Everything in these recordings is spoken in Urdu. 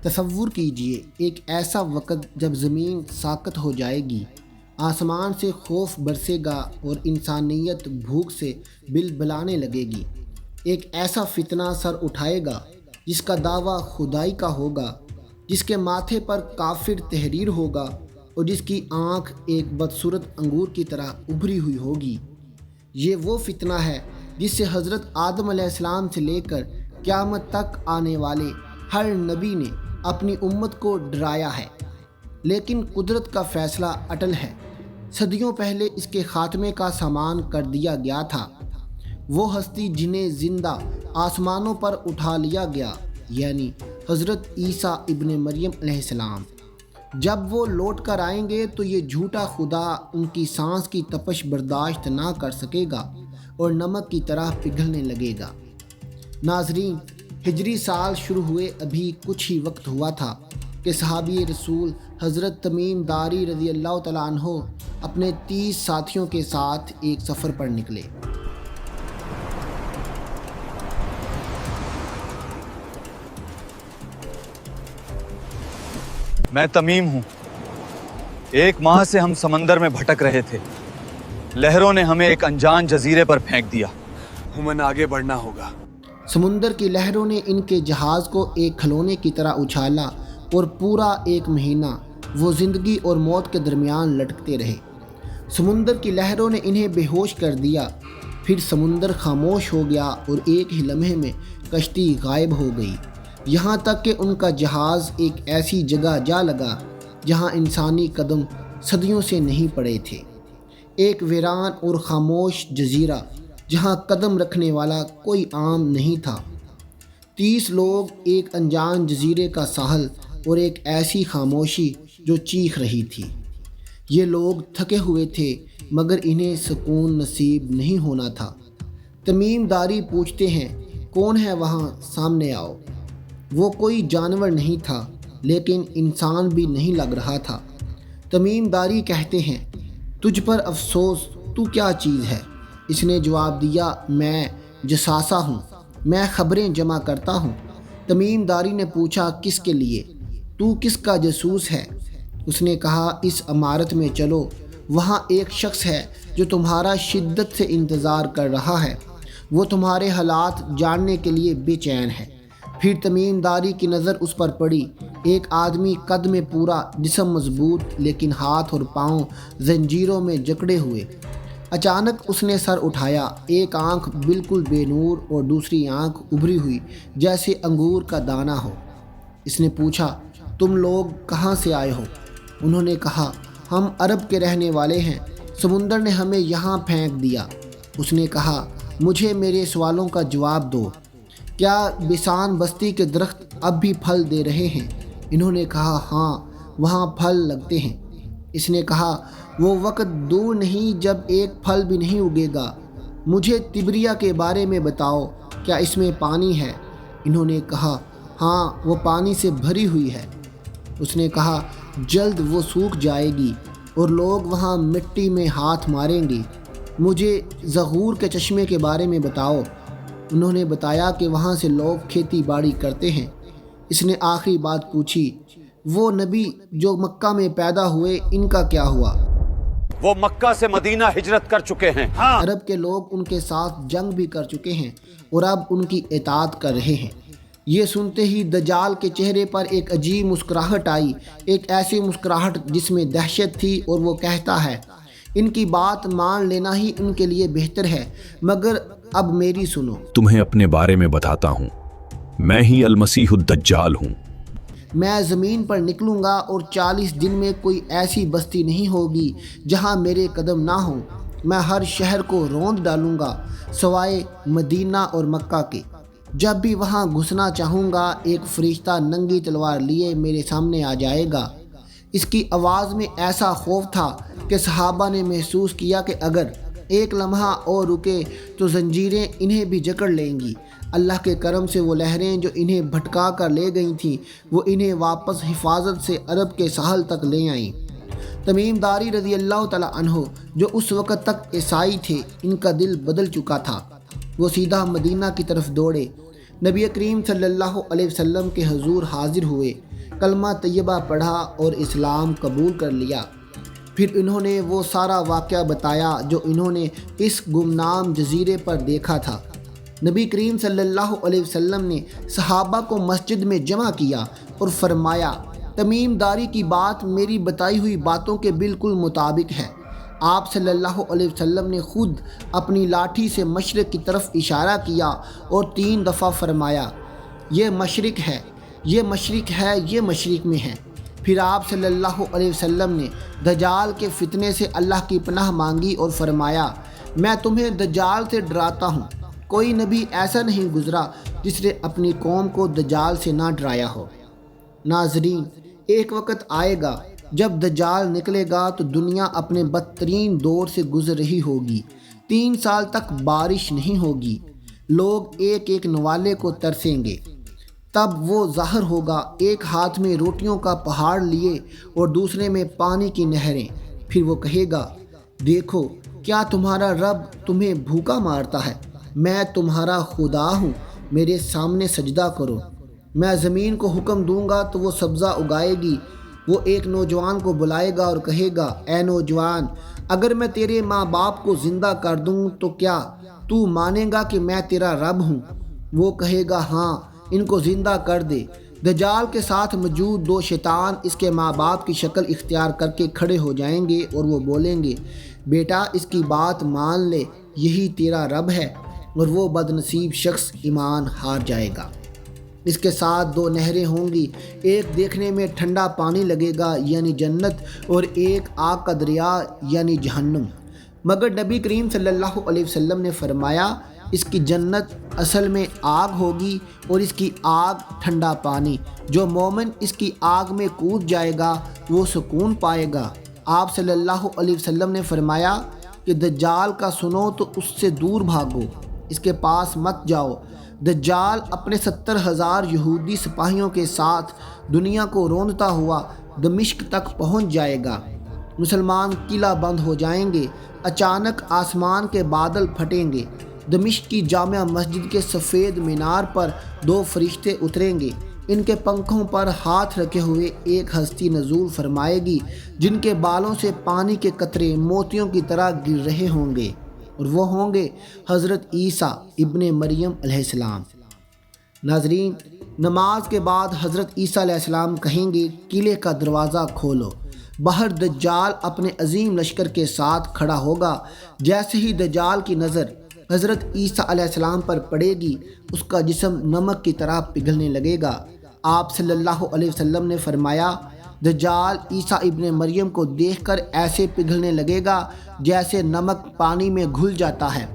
تصور کیجئے ایک ایسا وقت جب زمین ساکت ہو جائے گی، آسمان سے خوف برسے گا اور انسانیت بھوک سے بلبلانے لگے گی۔ ایک ایسا فتنہ سر اٹھائے گا جس کا دعویٰ خدائی کا ہوگا، جس کے ماتھے پر کافر تحریر ہوگا اور جس کی آنکھ ایک بدصورت انگور کی طرح ابھری ہوئی ہوگی۔ یہ وہ فتنہ ہے جس سے حضرت آدم علیہ السلام سے لے کر قیامت تک آنے والے ہر نبی نے اپنی امت کو ڈرایا ہے، لیکن قدرت کا فیصلہ اٹل ہے۔ صدیوں پہلے اس کے خاتمے کا سامان کر دیا گیا تھا۔ وہ ہستی جنہیں زندہ آسمانوں پر اٹھا لیا گیا، یعنی حضرت عیسیٰ ابن مریم علیہ السلام، جب وہ لوٹ کر آئیں گے تو یہ جھوٹا خدا ان کی سانس کی تپش برداشت نہ کر سکے گا اور نمک کی طرح پگھلنے لگے گا۔ ناظرین، ہجری سال شروع ہوئے ابھی کچھ ہی وقت ہوا تھا کہ صحابی رسول حضرت تمیم داری رضی اللہ تعالیٰ عنہ اپنے 30 ساتھیوں کے ساتھ ایک سفر پر نکلے۔ میں تمیم ہوں۔ 1 ماہ سے ہم سمندر میں بھٹک رہے تھے۔ لہروں نے ہمیں ایک انجان جزیرے پر پھینک دیا۔ ہمیں آگے بڑھنا ہوگا۔ سمندر کی لہروں نے ان کے جہاز کو ایک کھلونے کی طرح اچھالا اور پورا 1 مہینہ وہ زندگی اور موت کے درمیان لٹکتے رہے۔ سمندر کی لہروں نے انہیں بے ہوش کر دیا، پھر سمندر خاموش ہو گیا اور ایک ہی لمحے میں کشتی غائب ہو گئی، یہاں تک کہ ان کا جہاز ایک ایسی جگہ جا لگا جہاں انسانی قدم صدیوں سے نہیں پڑے تھے۔ ایک ویران اور خاموش جزیرہ جہاں قدم رکھنے والا کوئی عام نہیں تھا۔ 30 لوگ، ایک انجان جزیرے کا ساحل اور ایک ایسی خاموشی جو چیخ رہی تھی۔ یہ لوگ تھکے ہوئے تھے مگر انہیں سکون نصیب نہیں ہونا تھا۔ تمیم داری پوچھتے ہیں، کون ہے وہاں؟ سامنے آؤ۔ وہ کوئی جانور نہیں تھا لیکن انسان بھی نہیں لگ رہا تھا۔ تمیم داری کہتے ہیں، تجھ پر افسوس، تو کیا چیز ہے؟ اس نے جواب دیا، میں جساسہ ہوں، میں خبریں جمع کرتا ہوں۔ تمیم داری نے پوچھا، کس کے لیے؟ تو کس کا جاسوس ہے؟ اس نے کہا، اس عمارت میں چلو، وہاں ایک شخص ہے جو تمہارا شدت سے انتظار کر رہا ہے، وہ تمہارے حالات جاننے کے لیے بے چین ہے۔ پھر تمیم داری کی نظر اس پر پڑی، ایک آدمی قد میں پورا، جسم مضبوط لیکن ہاتھ اور پاؤں زنجیروں میں جکڑے ہوئے۔ اچانک اس نے سر اٹھایا، ایک آنکھ بالکل بے نور اور دوسری آنکھ ابھری ہوئی جیسے انگور کا دانہ ہو۔ اس نے پوچھا، تم لوگ کہاں سے آئے ہو؟ انہوں نے کہا، ہم عرب کے رہنے والے ہیں، سمندر نے ہمیں یہاں پھینک دیا۔ اس نے کہا، مجھے میرے سوالوں کا جواب دو، کیا بسان بستی کے درخت اب بھی پھل دے رہے ہیں؟ انہوں نے کہا، ہاں، وہاں پھل لگتے ہیں۔ اس نے کہا، وہ وقت دور نہیں جب ایک پھل بھی نہیں اگے گا۔ مجھے تبریہ کے بارے میں بتاؤ، کیا اس میں پانی ہے؟ انہوں نے کہا، ہاں، وہ پانی سے بھری ہوئی ہے۔ اس نے کہا، جلد وہ سوکھ جائے گی اور لوگ وہاں مٹی میں ہاتھ ماریں گے۔ مجھے زغور کے چشمے کے بارے میں بتاؤ۔ انہوں نے بتایا کہ وہاں سے لوگ کھیتی باڑی کرتے ہیں۔ اس نے آخری بات پوچھی، وہ نبی جو مکہ میں پیدا ہوئے، ان کا کیا ہوا؟ وہ مکہ سے مدینہ ہجرت کر چکے ہیں۔ عرب کے لوگ ان کے ساتھ جنگ بھی کر چکے ہیں اور اب ان کی اطاعت کر رہے ہیں۔ یہ سنتے ہی دجال کے چہرے پر ایک عجیب مسکراہٹ آئی، ایک ایسی مسکراہٹ جس میں دہشت تھی، اور وہ کہتا ہے، ان کی بات مان لینا ہی ان کے لیے بہتر ہے، مگر اب میری سنو۔ تمہیں اپنے بارے میں بتاتا ہوں، میں ہی المسیح الدجال ہوں۔ میں زمین پر نکلوں گا اور 40 دن میں کوئی ایسی بستی نہیں ہوگی جہاں میرے قدم نہ ہوں۔ میں ہر شہر کو روند ڈالوں گا سوائے مدینہ اور مکہ کے۔ جب بھی وہاں گھسنا چاہوں گا، ایک فرشتہ ننگی تلوار لیے میرے سامنے آ جائے گا۔ اس کی آواز میں ایسا خوف تھا کہ صحابہ نے محسوس کیا کہ اگر ایک لمحہ اور رکے تو زنجیریں انہیں بھی جکڑ لیں گی۔ اللہ کے کرم سے وہ لہریں جو انہیں بھٹکا کر لے گئی تھیں، وہ انہیں واپس حفاظت سے عرب کے ساحل تک لے آئیں۔ تمیم داری رضی اللہ تعالیٰ عنہ جو اس وقت تک عیسائی تھے، ان کا دل بدل چکا تھا۔ وہ سیدھا مدینہ کی طرف دوڑے، نبی کریم صلی اللہ علیہ وسلم کے حضور حاضر ہوئے۔ کلمہ طیبہ پڑھا اور اسلام قبول کر لیا۔ پھر انہوں نے وہ سارا واقعہ بتایا جو انہوں نے اس گمنام جزیرے پر دیکھا تھا۔ نبی کریم صلی اللہ علیہ وسلم نے صحابہ کو مسجد میں جمع کیا اور فرمایا، تمیم داری کی بات میری بتائی ہوئی باتوں کے بالکل مطابق ہے۔ آپ صلی اللہ علیہ وسلم نے خود اپنی لاٹھی سے مشرق کی طرف اشارہ کیا اور 3 دفعہ فرمایا، یہ مشرق ہے، یہ مشرق ہے، یہ مشرق میں ہے۔ پھر آپ صلی اللہ علیہ وسلم نے دجال کے فتنے سے اللہ کی پناہ مانگی اور فرمایا، میں تمہیں دجال سے ڈراتا ہوں۔ کوئی نبی ایسا نہیں گزرا جس نے اپنی قوم کو دجال سے نہ ڈرایا ہو۔ ناظرین، ایک وقت آئے گا جب دجال نکلے گا تو دنیا اپنے بدترین دور سے گزر رہی ہوگی۔ 3 سال تک بارش نہیں ہوگی، لوگ ایک ایک نوالے کو ترسیں گے۔ تب وہ ظاہر ہوگا، ایک ہاتھ میں روٹیوں کا پہاڑ لیے اور دوسرے میں پانی کی نہریں۔ پھر وہ کہے گا، دیکھو کیا تمہارا رب تمہیں بھوکا مارتا ہے؟ میں تمہارا خدا ہوں، میرے سامنے سجدہ کرو۔ میں زمین کو حکم دوں گا تو وہ سبزہ اگائے گی۔ وہ ایک نوجوان کو بلائے گا اور کہے گا، اے نوجوان، اگر میں تیرے ماں باپ کو زندہ کر دوں تو کیا تو مانے گا کہ میں تیرا رب ہوں؟ وہ کہے گا، ہاں، ان کو زندہ کر دے۔ دجال کے ساتھ موجود 2 شیطان اس کے ماں باپ کی شکل اختیار کر کے کھڑے ہو جائیں گے اور وہ بولیں گے، بیٹا اس کی بات مان لے، یہی تیرا رب ہے۔ اور وہ بدنصیب شخص ایمان ہار جائے گا۔ اس کے ساتھ 2 نہریں ہوں گی، ایک دیکھنے میں ٹھنڈا پانی لگے گا یعنی جنت، اور ایک آگ کا دریا یعنی جہنم۔ مگر نبی کریم صلی اللہ علیہ وسلم نے فرمایا، اس کی جنت اصل میں آگ ہوگی اور اس کی آگ ٹھنڈا پانی۔ جو مومن اس کی آگ میں کود جائے گا وہ سکون پائے گا۔ آپ صلی اللہ علیہ وسلم نے فرمایا کہ دجال کا سنو تو اس سے دور بھاگو، اس کے پاس مت جاؤ۔ دجال اپنے 70,000 یہودی سپاہیوں کے ساتھ دنیا کو روندتا ہوا دمشق تک پہنچ جائے گا۔ مسلمان قلعہ بند ہو جائیں گے، اچانک آسمان کے بادل پھٹیں گے، دمشق کی جامع مسجد کے سفید مینار پر 2 فرشتے اتریں گے، ان کے پنکھوں پر ہاتھ رکھے ہوئے ایک ہستی نزول فرمائے گی جن کے بالوں سے پانی کے قطرے موتیوں کی طرح گر رہے ہوں گے، اور وہ ہوں گے حضرت عیسیٰ ابن مریم علیہ السلام۔ ناظرین، نماز کے بعد حضرت عیسیٰ علیہ السلام کہیں گے، قلعے کا دروازہ کھولو۔ باہر دجال اپنے عظیم لشکر کے ساتھ کھڑا ہوگا۔ جیسے ہی دجال کی نظر حضرت عیسیٰ علیہ السلام پر پڑے گی، اس کا جسم نمک کی طرح پگھلنے لگے گا۔ آپ صلی اللہ علیہ وسلم نے فرمایا، دجال عیسیٰ ابن مریم کو دیکھ کر ایسے پگھلنے لگے گا جیسے نمک پانی میں گھل جاتا ہے۔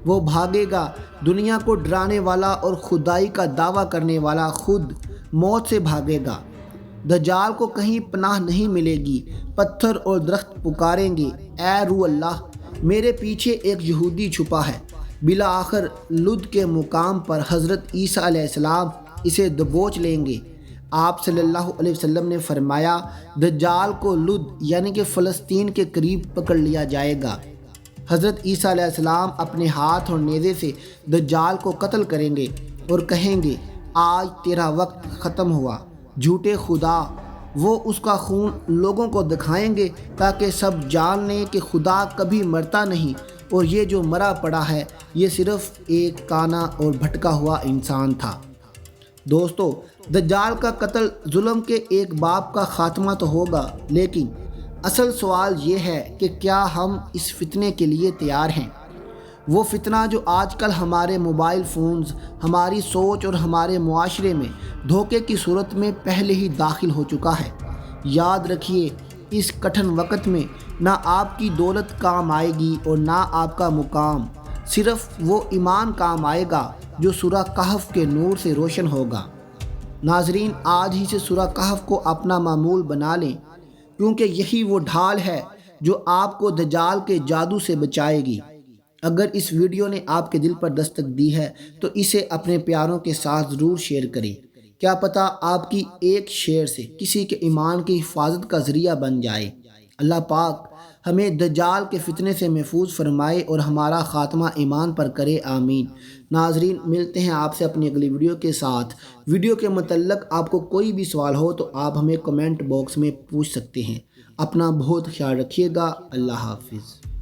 وہ بھاگے گا، دنیا کو ڈرانے والا اور خدائی کا دعویٰ کرنے والا خود موت سے بھاگے گا۔ دجال کو کہیں پناہ نہیں ملے گی، پتھر اور درخت پکاریں گے، اے روح اللہ، میرے پیچھے ایک یہودی چھپا ہے۔ بالآخر لد کے مقام پر حضرت عیسیٰ علیہ السلام اسے دبوچ لیں گے۔ آپ صلی اللہ علیہ وسلم نے فرمایا، دجال کو لد یعنی کہ فلسطین کے قریب پکڑ لیا جائے گا۔ حضرت عیسیٰ علیہ السلام اپنے ہاتھ اور نیزے سے دجال کو قتل کریں گے اور کہیں گے، آج تیرا وقت ختم ہوا، جھوٹے خدا۔ وہ اس کا خون لوگوں کو دکھائیں گے تاکہ سب جان لیں کہ خدا کبھی مرتا نہیں، اور یہ جو مرا پڑا ہے یہ صرف ایک کانا اور بھٹکا ہوا انسان تھا۔ دوستو، دجال کا قتل ظلم کے ایک باپ کا خاتمہ تو ہوگا، لیکن اصل سوال یہ ہے کہ کیا ہم اس فتنے کے لیے تیار ہیں؟ وہ فتنہ جو آج کل ہمارے موبائل فونز، ہماری سوچ اور ہمارے معاشرے میں دھوکے کی صورت میں پہلے ہی داخل ہو چکا ہے۔ یاد رکھیے، اس کٹھن وقت میں نہ آپ کی دولت کام آئے گی اور نہ آپ کا مقام، صرف وہ ایمان کام آئے گا جو سورہ کہف کے نور سے روشن ہوگا۔ ناظرین، آج ہی سے سورہ کہف کو اپنا معمول بنا لیں، کیونکہ یہی وہ ڈھال ہے جو آپ کو دجال کے جادو سے بچائے گی۔ اگر اس ویڈیو نے آپ کے دل پر دستک دی ہے تو اسے اپنے پیاروں کے ساتھ ضرور شیئر کریں۔ کیا پتہ آپ کی ایک شیئر سے کسی کے ایمان کی حفاظت کا ذریعہ بن جائے۔ اللہ پاک ہمیں دجال کے فتنے سے محفوظ فرمائے اور ہمارا خاتمہ ایمان پر کرے، آمین۔ ناظرین، ملتے ہیں آپ سے اپنی اگلی ویڈیو کے ساتھ۔ ویڈیو کے متعلق آپ کو کوئی بھی سوال ہو تو آپ ہمیں کمنٹ باکس میں پوچھ سکتے ہیں۔ اپنا بہت خیال رکھیے گا۔ اللہ حافظ۔